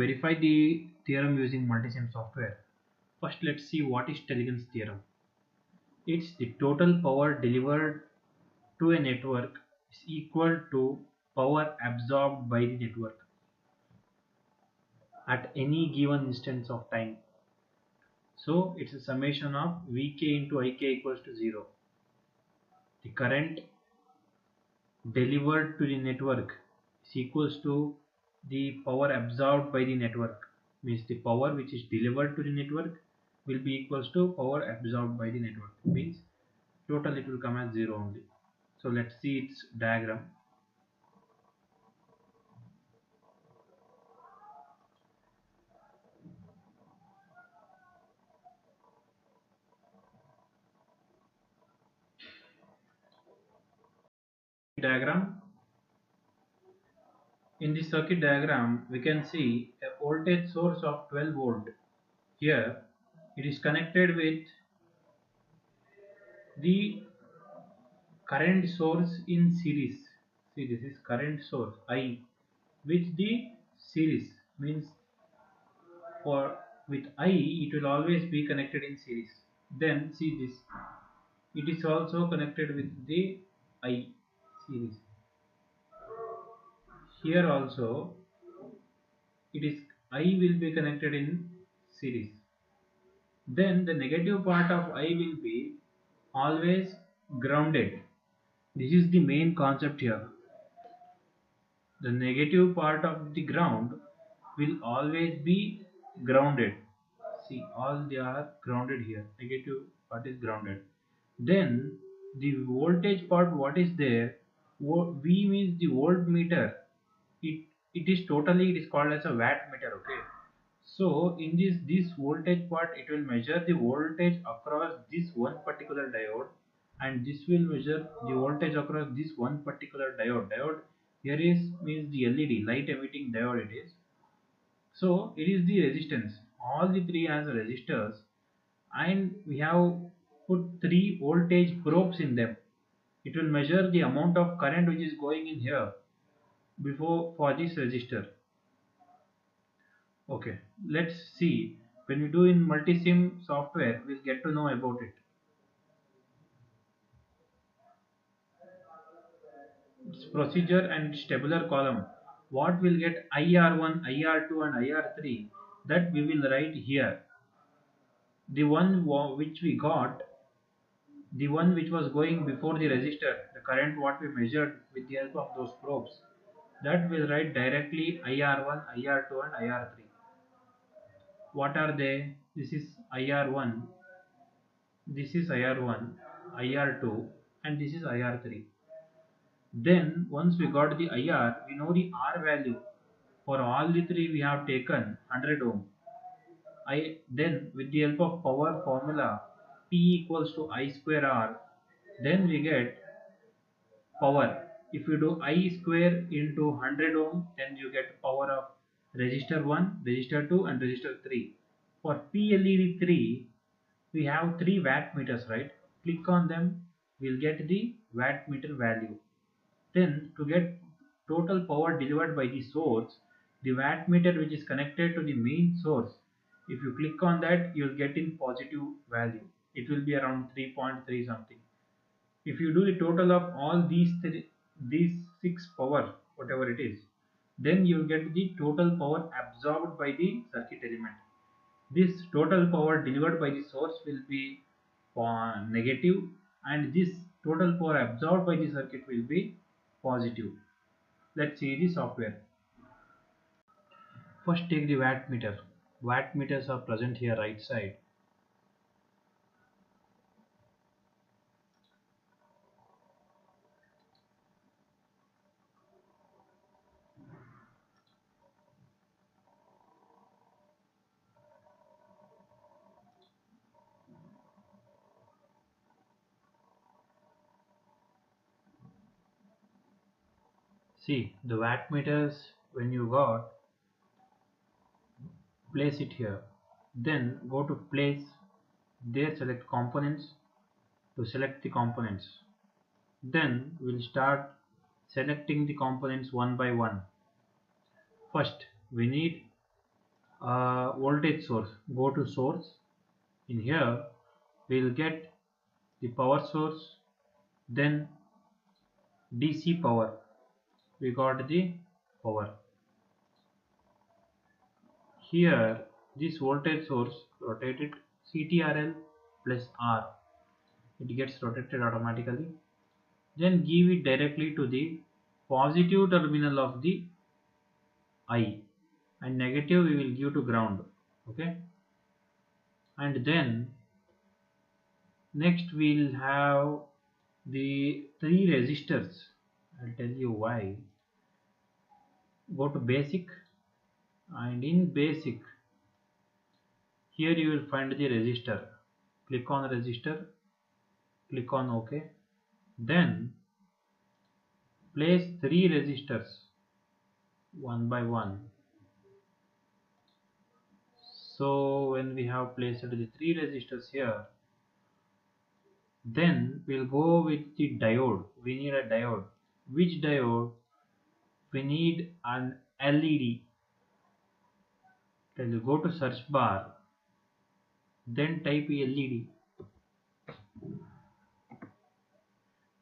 verify the theorem using Multisim software, first let's see what is Tellegen's theorem. It's the total power delivered to a network is equal to power absorbed by the network at any given instance of time. So it's a summation of Vk into Ik equals to 0. The current delivered to the network is equals to the power absorbed by the network, means the power which is delivered to the network will be equals to power absorbed by the network, means total it will come as 0 only. So let's see its diagram. In the circuit diagram we can see a voltage source of 12 volt. Here it is connected with the current source in series. See, this is current source I with the series, means for with I it will always be connected in series. Then see this, it is also connected with the I series. Here also it is I will be connected in series. Then the negative part of I will be always grounded. This is the main concept here. The negative part of the ground will always be grounded. See, all they are grounded here. Negative part is grounded. Then the voltage part, what is there? V means the voltmeter. It is totally, it is called as a wattmeter. Okay. So in this voltage part, it will measure the voltage across this one particular diode, and this will measure the voltage across this one particular diode. Diode here is means the LED, light emitting diode it is. So it is the resistance. All the three has resistors, and we have put three voltage probes in them. It will measure the amount of current which is going in here before for this resistor. Okay, let's see. When we do in Multisim software, we'll get to know about it. It's procedure and tabular column. What will get IR1, IR2 and IR3, that we will write here. The one which we got, the one which was going before the resistor, the current what we measured with the help of those probes, that will write directly IR1, IR2 and IR3. What are they? This is IR1, this is IR1, IR2 and this is IR3. Then once we got the IR, we know the R value. For all the three we have taken 100 ohm. Then with the help of power formula P equals to I square R, then we get power. If you do I square into 100 ohm, then you get power of resistor 1, resistor 2 and resistor 3. For PLED3 we have 3 wattmeters, right? Click on them, we'll get the wattmeter value. Then to get total power delivered by the source, the wattmeter which is connected to the main source, if you click on that, you will get in positive value. It will be around 3.3 something. If you do the total of all these 6 power, whatever it is, then you will get the total power absorbed by the circuit element. This total power delivered by the source will be negative, and this total power absorbed by the circuit will be positive. Let's see the software. First take the wattmeter. Wattmeters are present here right side. See the wattmeters, when you got, place it here, then go to place, there select components, to select the components. Then we'll start selecting the components one by one. First we need voltage source. Go to source. In here we'll get the power source, then DC power. We got the power. Here this voltage source rotated CTRL plus R. It gets rotated automatically. Then give it directly to the positive terminal of the I, and negative we will give to ground. Okay, and then next we'll have the three resistors. I'll tell you why. Go to basic, and in basic here you will find the resistor. Click on resistor, click on OK. Then place three resistors one by one. So when we have placed the three resistors here, then we'll go with the diode. We need a diode. Which diode? We need an LED. Then you go to search bar, then type LED.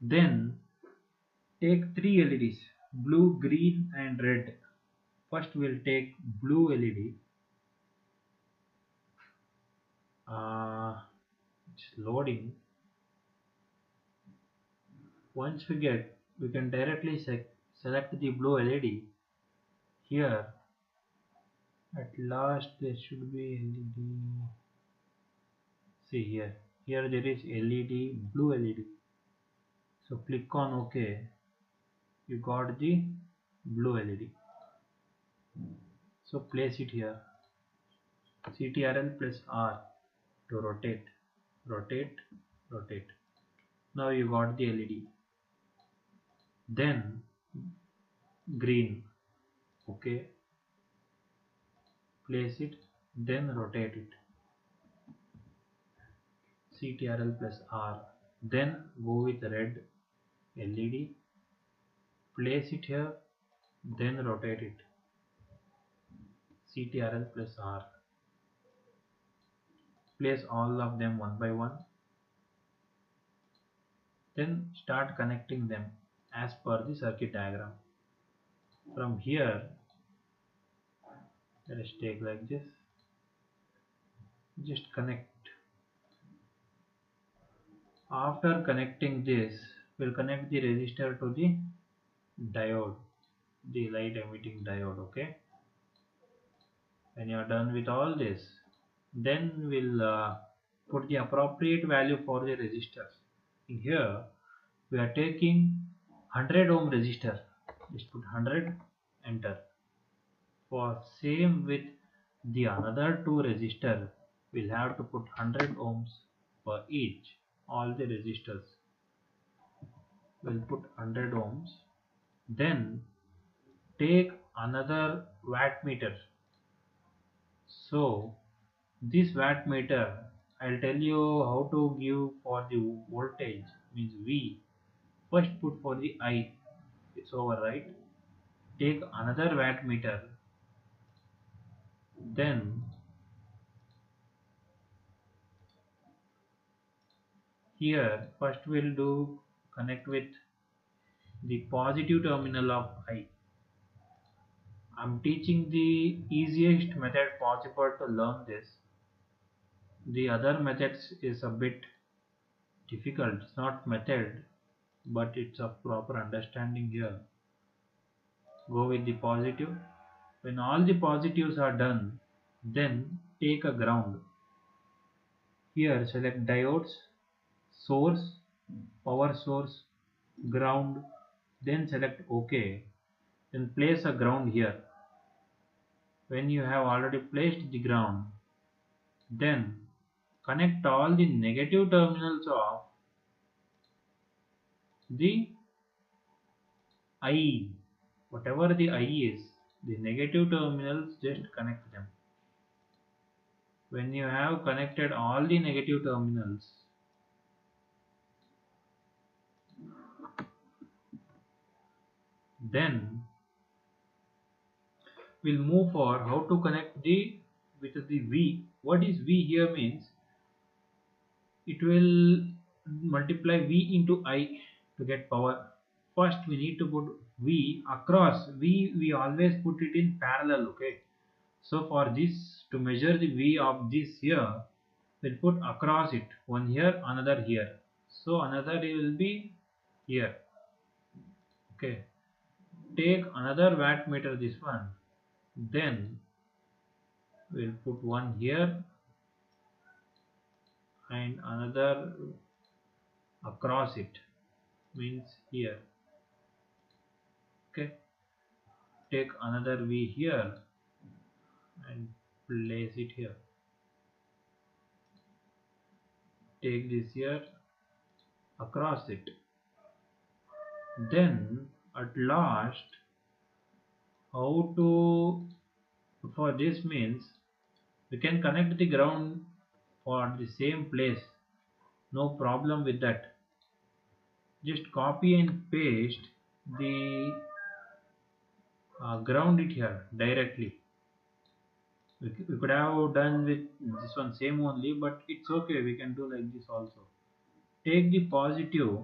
Then take three LEDs, blue, green and red. First we'll take blue LED. It's loading. Once we get, we can directly select the blue LED. Here at last there should be LED. See here there is LED, blue LED. So click on OK. You got the blue LED. So place it here. CTRL plus R to rotate, rotate, rotate. Now you got the LED. Then green. Okay. Place it, then rotate it. CTRL plus R. Then go with red LED. Place it here, then rotate it. CTRL plus R. Place all of them one by one. Then start connecting them as per the circuit diagram. From here, let us take like this. Just connect. After connecting this, we'll connect the resistor to the diode, the light emitting diode. Okay. When you are done with all this, then we'll put the appropriate value for the resistors. In here we are taking 100 ohm resistor. Just put 100, enter. For same with the another two resistor, we'll have to put 100 ohms for each. All the resistors we'll put 100 ohms. Then take another wattmeter. So this wattmeter, I'll tell you how to give for the voltage, means V. First put for the I. It's over, right? Take another wattmeter. Then here first we'll do connect with the positive terminal of I. I'm teaching the easiest method possible to learn this. The other methods is a bit difficult. It's not method, but it's a proper understanding here. Go with the positive. When all the positives are done, then take a ground. Here select diodes, source, power source, ground, then select OK. Then place a ground here. When you have already placed the ground, then connect all the negative terminals of the I. Whatever the I is, the negative terminals, just connect them. When you have connected all the negative terminals, then we'll move for how to connect the with the V. What is V here means it will multiply V into I to get power. First we need to put V across. We always put it in parallel, okay? So for this, to measure the V of this here, we'll put across it, one here, another here. So another will be here, okay? Take another wattmeter, this one, then we'll put one here and another across it, means here, okay? Take another V here and place it here. Take this here, across it. Then at last, how to, for this means we can connect the ground for the same place, no problem with that. Just copy and paste the ground it here directly. We could have done with this one same only, but it's okay, we can do like this also. Take the positive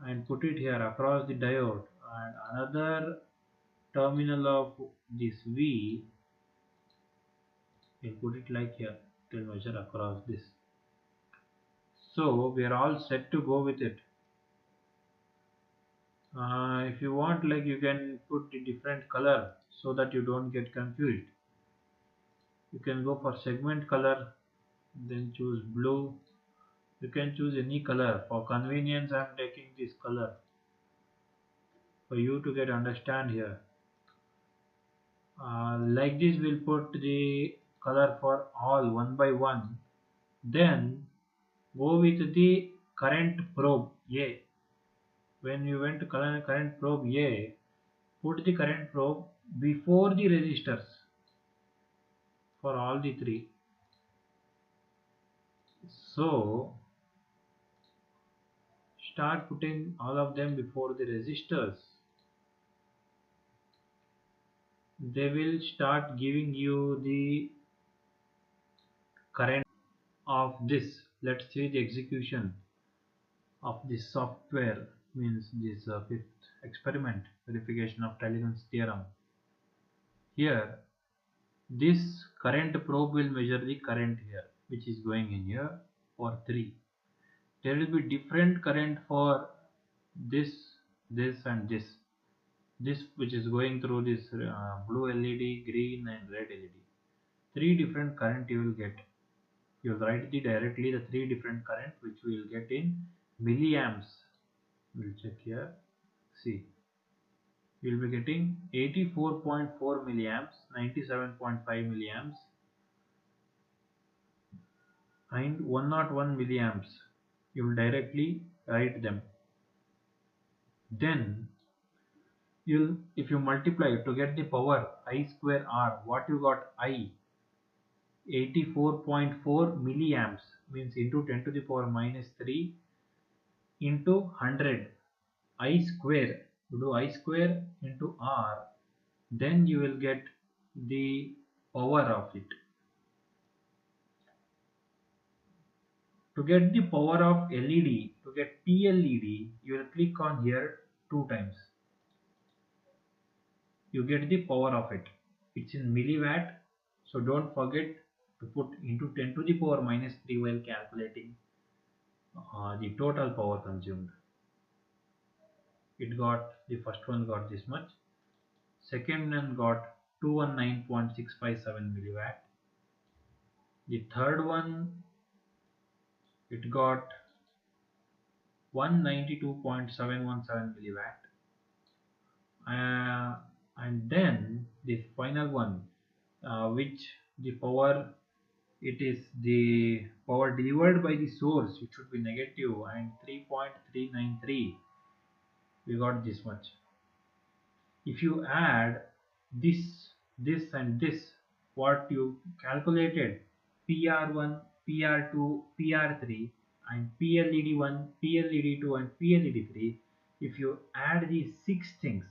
and put it here across the diode, and another terminal of this V, we'll put it like here to measure across this. So we are all set to go with it. If you want, like, you can put the different color so that you don't get confused. You can go for segment color, then choose blue. You can choose any color. For convenience, I am taking this color for you to get understand here. Like this, we'll put the color for all one by one. Then go with the current probe A. When you went to current probe A, put the current probe before the resistors for all the three. So start putting all of them before the resistors. They will start giving you the current of this. Let's see the execution of this software, means this fifth experiment, verification of Tellegen's theorem. Here this current probe will measure the current here, which is going in here for 3. There will be different current for this, this and this. This which is going through this blue LED, green and red LED. 3 different current you will get. You will write directly the 3 different current which we will get in milliamps. We'll check here. See, you will be getting 84.4 milliamps, 97.5 milliamps and 101 milliamps. You will directly write them. Then if you multiply to get the power I square R, what you got? I 84.4 milliamps means into 10 to the power minus 3 into 100. I square, you do I square into R, then you will get the power of it. To get the power of LED, to get PLED, you will click on here 2 times. You get the power of it. It's in milliwatt, so don't forget to put into 10 to the power minus 3 while calculating the total power consumed. It got, the first one got this much, second one got 219.657 milliwatt, the third one it got 192.717 milliwatt, and then the final one which the power, it is the power delivered by the source, which should be negative, and 3.393, we got this much. If you add this and this, what you calculated, PR1, PR2, PR3 and PLED1, PLED2 and PLED3, if you add these 6 things,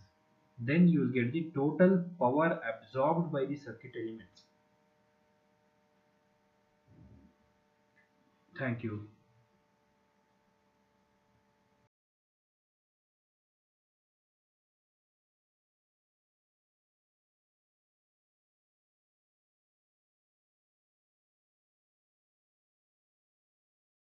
then you will get the total power absorbed by the circuit elements. Thank you.